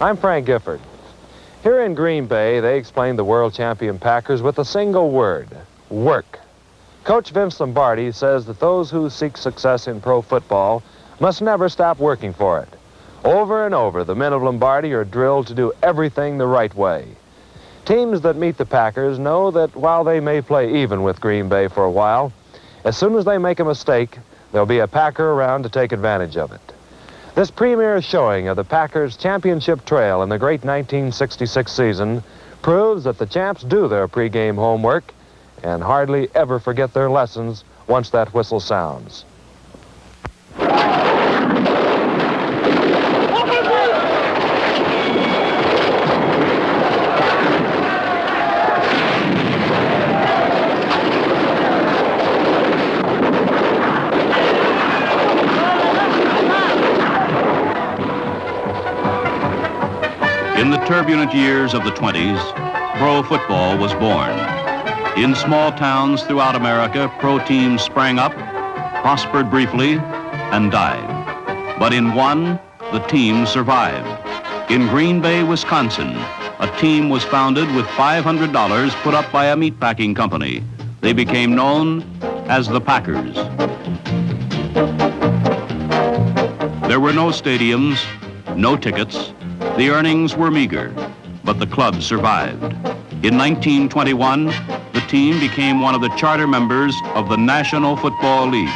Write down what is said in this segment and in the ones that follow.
I'm Frank Gifford. Here in Green Bay, they explained the world champion Packers with a single word: work. Coach Vince Lombardi says that those who seek success in pro football must never stop working for it. Over and over, the men of Lombardi are drilled to do everything the right way. Teams that meet the Packers know that while they may play even with Green Bay for a while, as soon as they make a mistake, there'll be a Packer around to take advantage of it. This premier showing of the Packers' championship trail in the great 1966 season proves that the champs do their pregame homework and hardly ever forget their lessons once that whistle sounds. In the turbulent years of the 20s, pro football was born. In small towns throughout America, pro teams sprang up, prospered briefly, and died. But in one, the team survived. In Green Bay, Wisconsin, a team was founded with $500 put up by a meatpacking company. They became known as the Packers. There were no stadiums, no tickets. The earnings were meager, but the club survived. In 1921, the team became one of the charter members of the National Football League.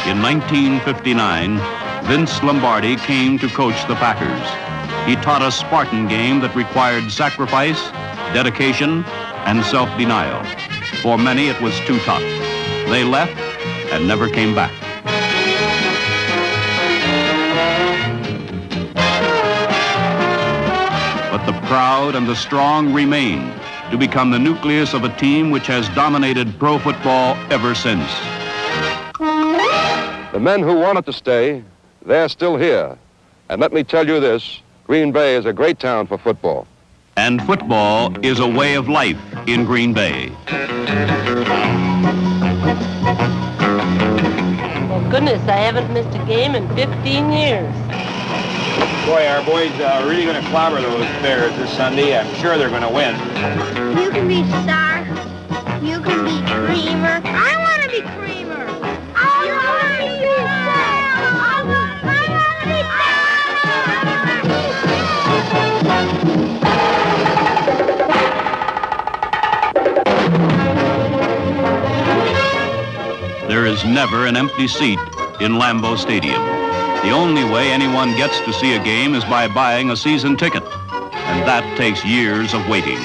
In 1959, Vince Lombardi came to coach the Packers. He taught a Spartan game that required sacrifice, dedication, and self-denial. For many, it was too tough. They left and never came back. But the proud and the strong remained to become the nucleus of a team which has dominated pro football ever since. The men who wanted to stay, they're still here. And let me tell you this, Green Bay is a great town for football. And football is a way of life in Green Bay. Well, goodness, I haven't missed a game in 15 years. Boy, our boys are really going to clobber those Bears this Sunday. I'm sure they're going to win. You can be Star. You can be Creamer. I want to be Creamer. I want to be Star. I want to be Star. There is never an empty seat in Lambeau Stadium. The only way anyone gets to see a game is by buying a season ticket, and that takes years of waiting.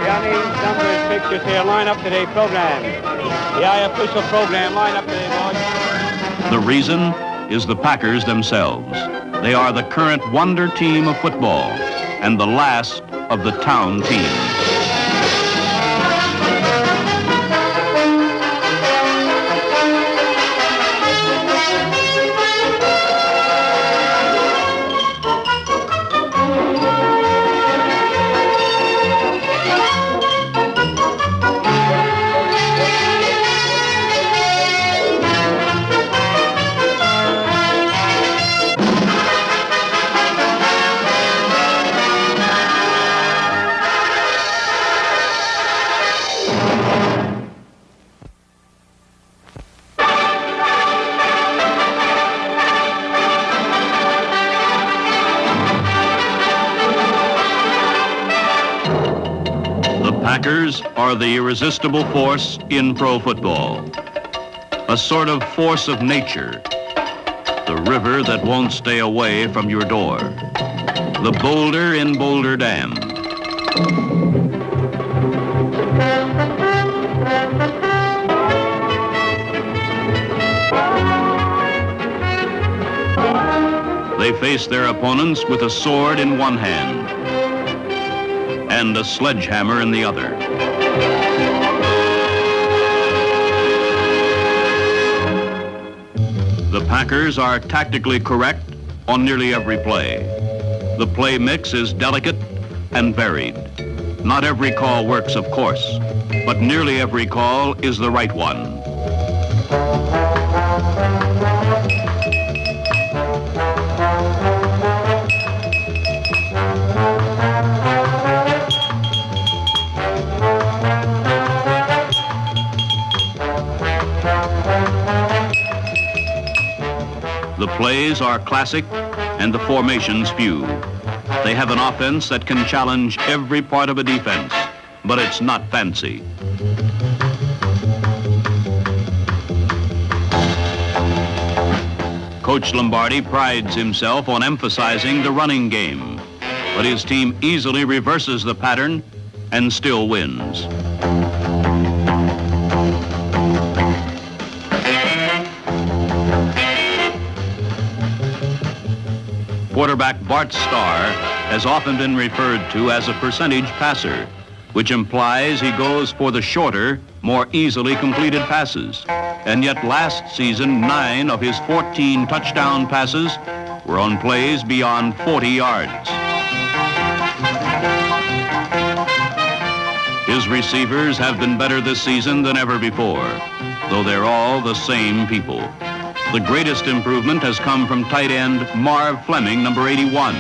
Johnny, numbers, pictures here. Line up today program. Yeah, official program. Line up today, boys. The reason is the Packers themselves. They are the current wonder team of football and the last of the town teams. Packers are the irresistible force in pro football, a sort of force of nature, the river that won't stay away from your door, the boulder in Boulder Dam. They face their opponents with a sword in one hand and a sledgehammer in the other. The Packers are tactically correct on nearly every play. The play mix is delicate and varied. Not every call works, of course, but nearly every call is the right one. The plays are classic and the formations few. They have an offense that can challenge every part of a defense, but it's not fancy. Coach Lombardi prides himself on emphasizing the running game, but his team easily reverses the pattern and still wins. Quarterback Bart Starr has often been referred to as a percentage passer, which implies he goes for the shorter, more easily completed passes. And yet last season, 9 of his 14 touchdown passes were on plays beyond 40 yards. His receivers have been better this season than ever before, though they're all the same people. The greatest improvement has come from tight end Marv Fleming, number 81.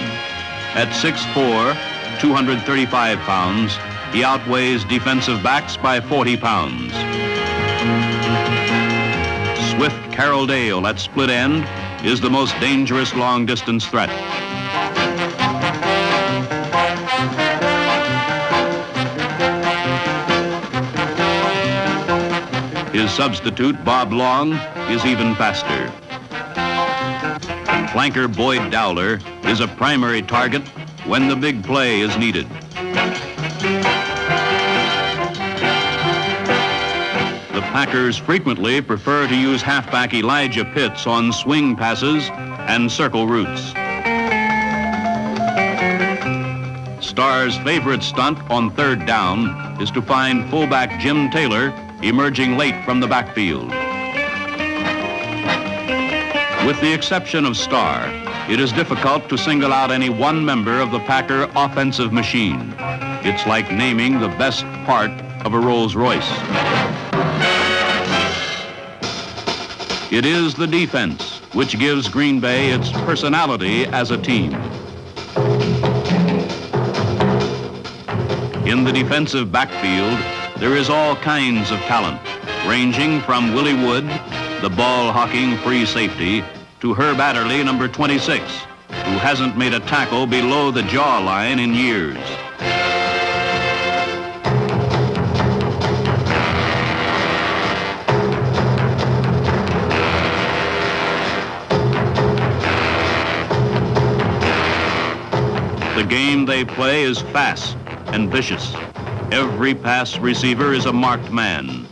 At 6'4", 235 pounds, he outweighs defensive backs by 40 pounds. Swift Carroll Dale at split end is the most dangerous long-distance threat. His substitute, Bob Long, is even faster. Flanker Boyd Dowler is a primary target when the big play is needed. The Packers frequently prefer to use halfback Elijah Pitts on swing passes and circle routes. Starr's favorite stunt on third down is to find fullback Jim Taylor emerging late from the backfield. With the exception of Starr, it is difficult to single out any one member of the Packer offensive machine. It's like naming the best part of a Rolls Royce. It is the defense which gives Green Bay its personality as a team. In the defensive backfield, there is all kinds of talent, ranging from Willie Wood, the ball-hawking free safety, to Herb Adderley, number 26, who hasn't made a tackle below the jawline in years. The game they play is fast and vicious. Every pass receiver is a marked man.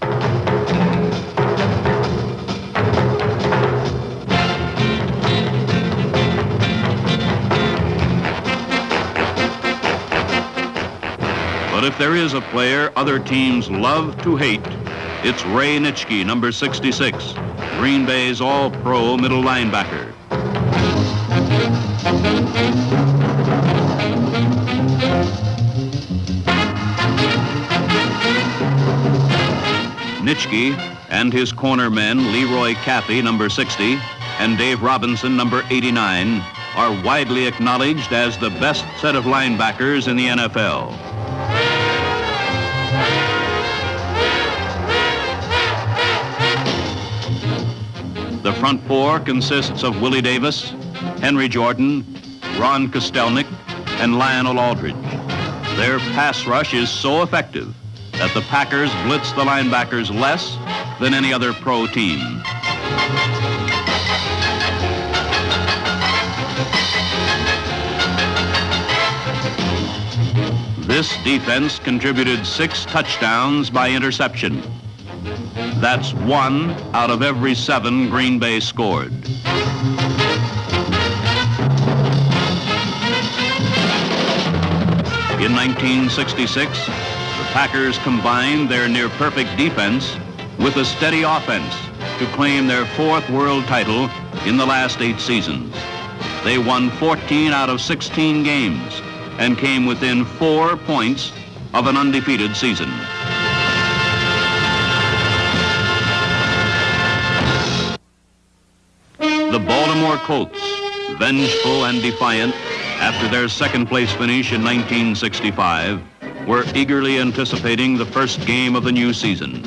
But if there is a player other teams love to hate, it's Ray Nitschke, number 66, Green Bay's all-pro middle linebacker. Nitschke and his corner men, Leroy Cathey, number 60, and Dave Robinson, number 89, are widely acknowledged as the best set of linebackers in the NFL. The front four consists of Willie Davis, Henry Jordan, Ron Kostelnik, and Lionel Aldridge. Their pass rush is so effective that the Packers blitz the linebackers less than any other pro team. This defense contributed 6 touchdowns by interception. That's 1 out of every 7 Green Bay scored. In 1966, the Packers combined their near-perfect defense with a steady offense to claim their 4th world title in the last 8 seasons. They won 14 out of 16 games and came within 4 points of an undefeated season. The Baltimore Colts, vengeful and defiant after their second-place finish in 1965, were eagerly anticipating the first game of the new season.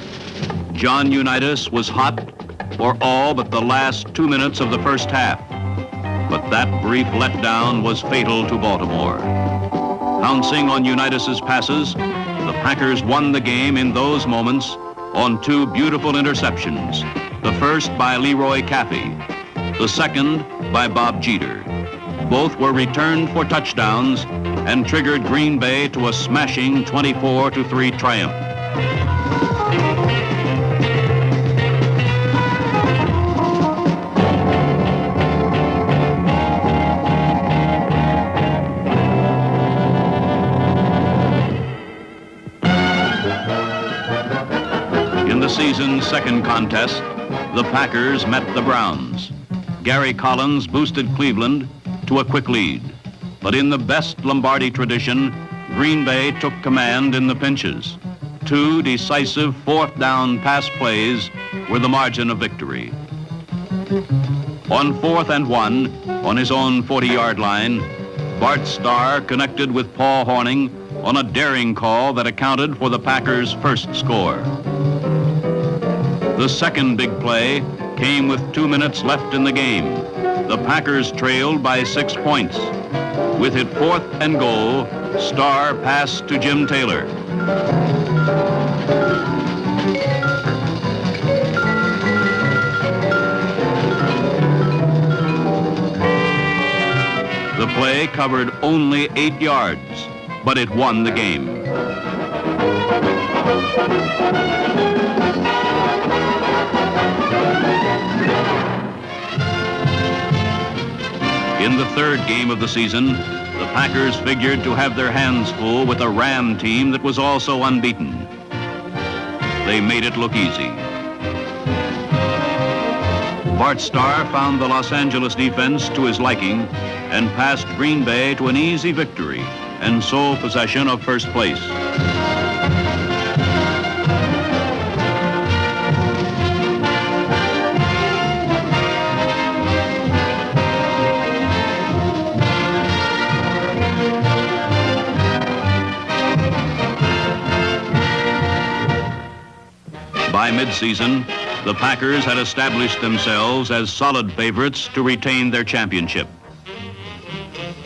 John Unitas was hot for all but the last 2 minutes of the first half, but that brief letdown was fatal to Baltimore. Pouncing on Unitas's passes, the Packers won the game in those moments on 2 beautiful interceptions, the first by Leroy Caffey, the second by Bob Jeter. Both were returned for touchdowns and triggered Green Bay to a smashing 24-3 triumph. In the season's second contest, the Packers met the Browns. Gary Collins boosted Cleveland to a quick lead. But in the best Lombardi tradition, Green Bay took command in the pinches. 2 decisive fourth down pass plays were the margin of victory. On 4th and 1, on his own 40-yard line, Bart Starr connected with Paul Hornung on a daring call that accounted for the Packers' first score. The second big play came with 2 minutes left in the game. The Packers trailed by 6 points. With it 4th and goal, Starr passed to Jim Taylor. The play covered only 8 yards, but it won the game. In the third game of the season, the Packers figured to have their hands full with a Ram team that was also unbeaten. They made it look easy. Bart Starr found the Los Angeles defense to his liking and passed Green Bay to an easy victory and sole possession of first place. By midseason, the Packers had established themselves as solid favorites to retain their championship.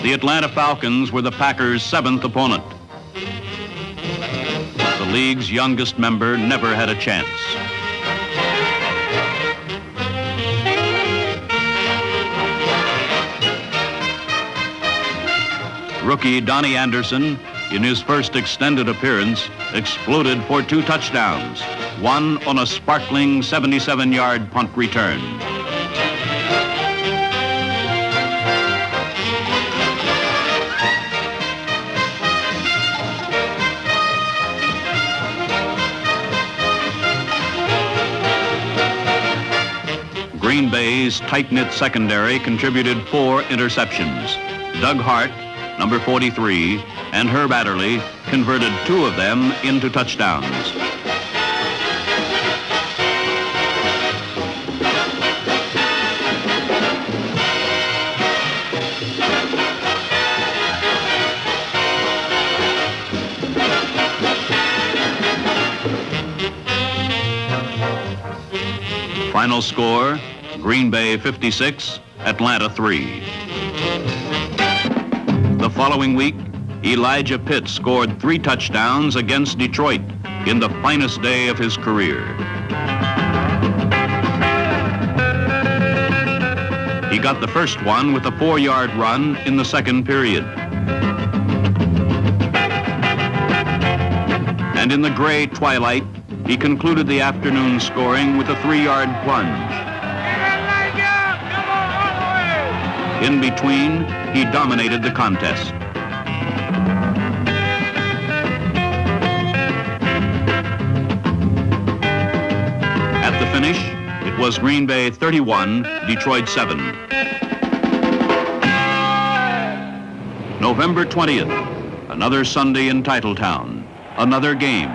The Atlanta Falcons were the Packers' 7th opponent. The league's youngest member never had a chance. Rookie Donnie Anderson, in his first extended appearance, exploded for 2 touchdowns, one on a sparkling 77-yard punt return. Green Bay's tight-knit secondary contributed 4 interceptions. Doug Hart, number 43, and Herb Adderley converted 2 of them into touchdowns. Final score, Green Bay 56, Atlanta 3. The following week, Elijah Pitt scored 3 touchdowns against Detroit in the finest day of his career. He got the first one with a 4-yard run in the second period. And in the gray twilight, he concluded the afternoon scoring with a 3-yard plunge. In between, he dominated the contest. At the finish, it was Green Bay 31, Detroit 7. November 20th, another Sunday in Titletown, another game.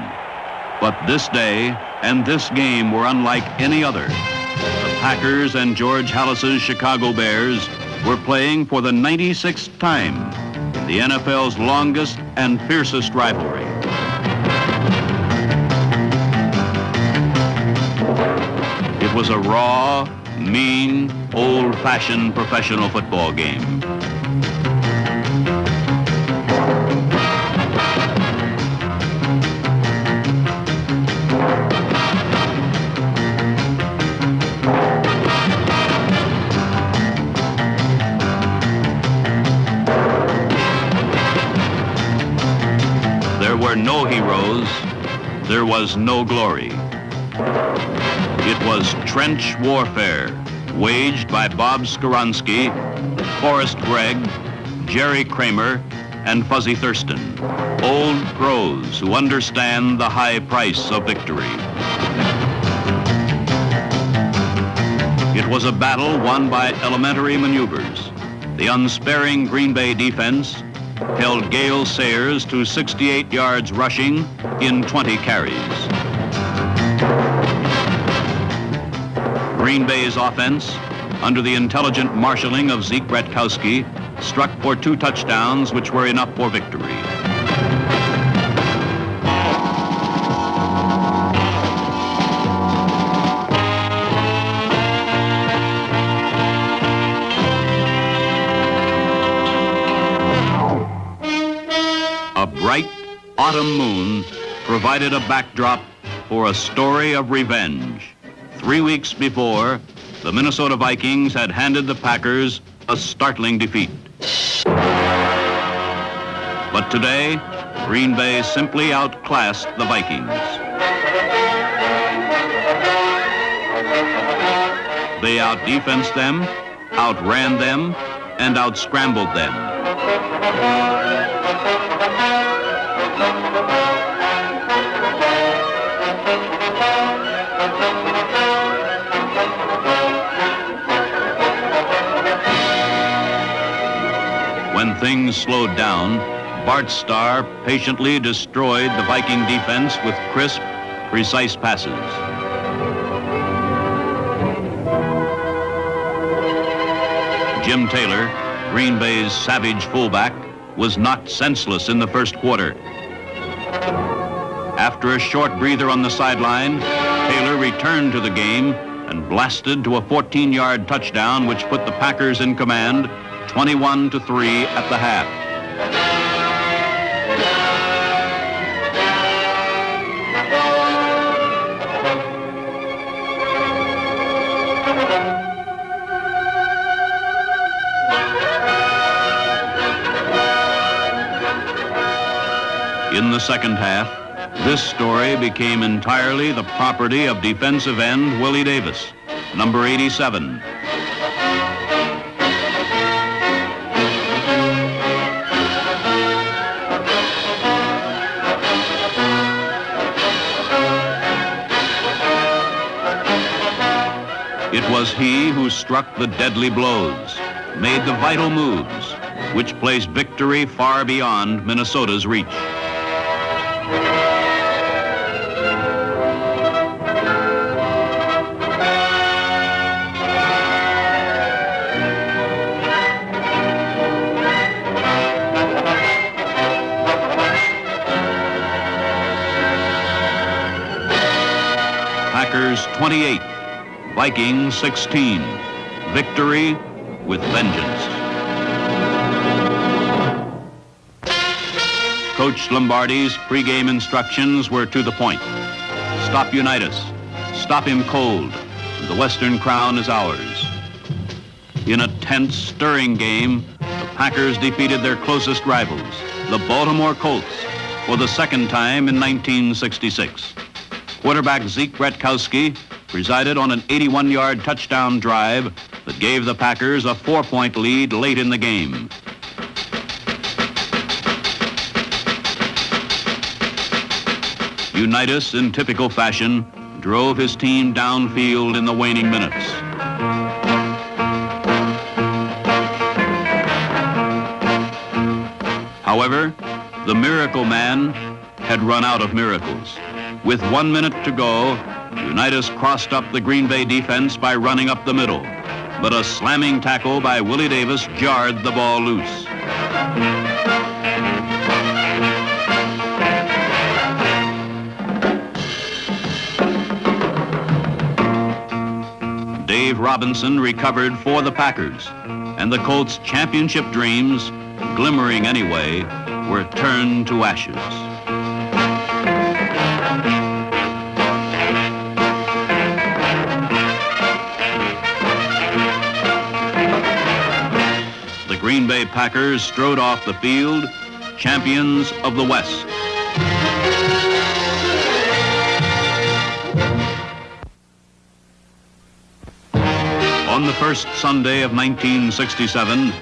But this day and this game were unlike any other. The Packers and George Halas's Chicago Bears were playing for the 96th time in the NFL's longest and fiercest rivalry. It was a raw, mean, old-fashioned professional football game. There were no heroes. There was no glory. It was trench warfare waged by Bob Skoronski, Forrest Gregg, Jerry Kramer, and Fuzzy Thurston, old pros who understand the high price of victory. It was a battle won by elementary maneuvers. The unsparing Green Bay defense held Gale Sayers to 68 yards rushing in 20 carries. Green Bay's offense, under the intelligent marshaling of Zeke Bratkowski, struck for 2 touchdowns, which were enough for victory. A bright autumn moon provided a backdrop for a story of revenge. 3 weeks before, the Minnesota Vikings had handed the Packers a startling defeat. But today, Green Bay simply outclassed the Vikings. They out-defensed them, outran them, and out-scrambled them. When things slowed down, Bart Starr patiently destroyed the Viking defense with crisp, precise passes. Jim Taylor, Green Bay's savage fullback, was knocked senseless in the first quarter. After a short breather on the sideline, Taylor returned to the game and blasted to a 14-yard touchdown, which put the Packers in command 21-3 at the half. In the second half, this story became entirely the property of defensive end Willie Davis, number 87. It was he who struck the deadly blows, made the vital moves, which placed victory far beyond Minnesota's reach. Packers 28, Vikings 16. Victory with vengeance. Coach Lombardi's pregame instructions were to the point. Stop Unitas. Stop him cold. The Western Crown is ours. In a tense, stirring game, the Packers defeated their closest rivals, the Baltimore Colts, for the second time in 1966. Quarterback Zeke Bratkowski presided on an 81-yard touchdown drive that gave the Packers a 4-point lead late in the game. Unitas, in typical fashion, drove his team downfield in the waning minutes. However, the Miracle Man had run out of miracles. With 1 minute to go, Unitas crossed up the Green Bay defense by running up the middle. But a slamming tackle by Willie Davis jarred the ball loose. Dave Robinson recovered for the Packers, and the Colts' championship dreams, glimmering anyway, were turned to ashes. The Green Bay Packers strode off the field, champions of the West. On the first Sunday of 1967,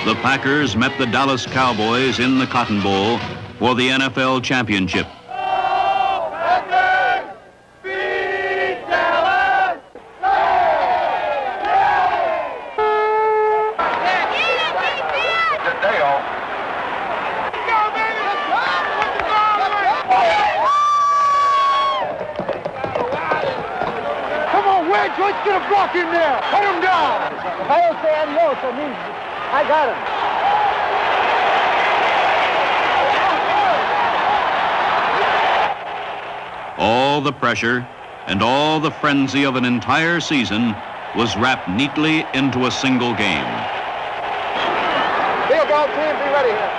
the Packers met the Dallas Cowboys in the Cotton Bowl for the NFL championship. Let's get a block in there. Put him down. I don't say adios. I mean, I got him. All the pressure and all the frenzy of an entire season was wrapped neatly into a single game. Field goal team, be ready here.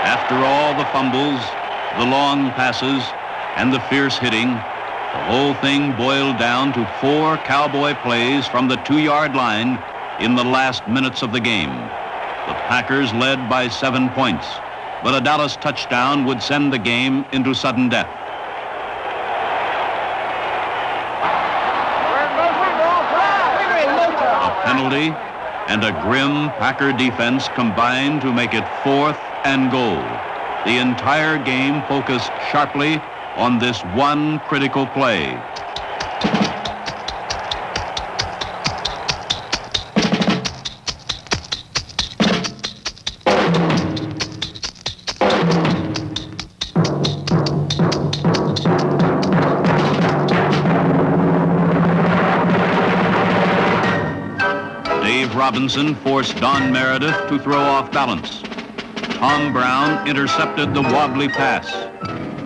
After all the fumbles, the long passes, and the fierce hitting, the whole thing boiled down to 4 Cowboy plays from the 2-yard line in the last minutes of the game. The Packers led by 7 points, but a Dallas touchdown would send the game into sudden death. A penalty and a grim Packer defense combined to make it 4th and goal. The entire game focused sharply on this one critical play. Dave Robinson forced Don Meredith to throw off balance. Tom Brown intercepted the wobbly pass.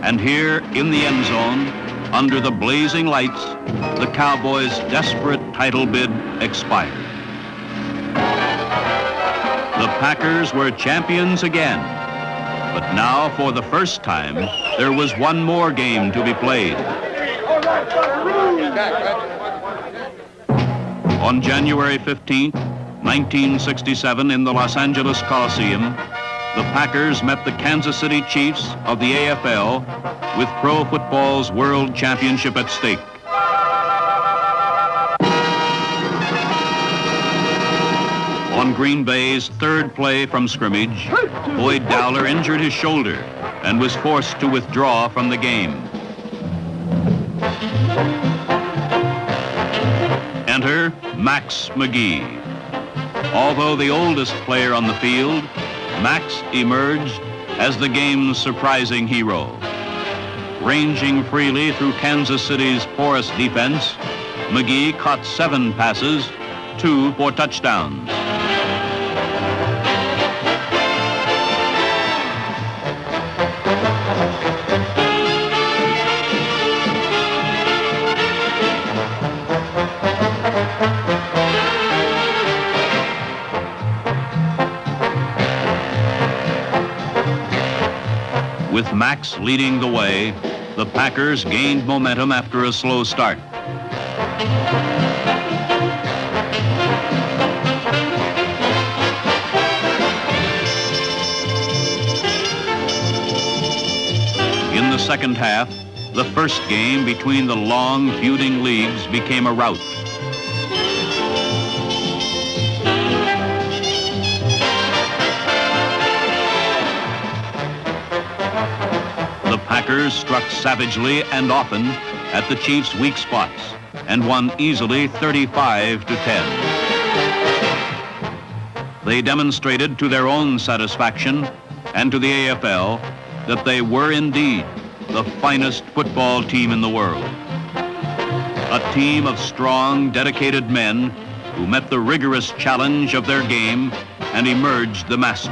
And here in the end zone, under the blazing lights, the Cowboys' desperate title bid expired. The Packers were champions again. But now, for the first time, there was one more game to be played. On January 15th, 1967, in the Los Angeles Coliseum, the Packers met the Kansas City Chiefs of the AFL with pro football's world championship at stake. On Green Bay's third play from scrimmage, Boyd Dowler injured his shoulder and was forced to withdraw from the game. Enter Max McGee. Although the oldest player on the field, Max emerged as the game's surprising hero. Ranging freely through Kansas City's porous defense, McGee caught 7 passes, 2 for touchdowns. With Max leading the way, the Packers gained momentum after a slow start. In the second half, the first game between the long feuding leagues became a rout. The Packers struck savagely and often at the Chiefs' weak spots and won easily 35-10. They demonstrated to their own satisfaction and to the AFL that they were indeed the finest football team in the world. A team of strong, dedicated men who met the rigorous challenge of their game and emerged the master.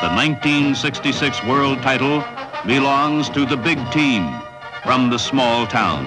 The 1966 world title belongs to the big team from the small town.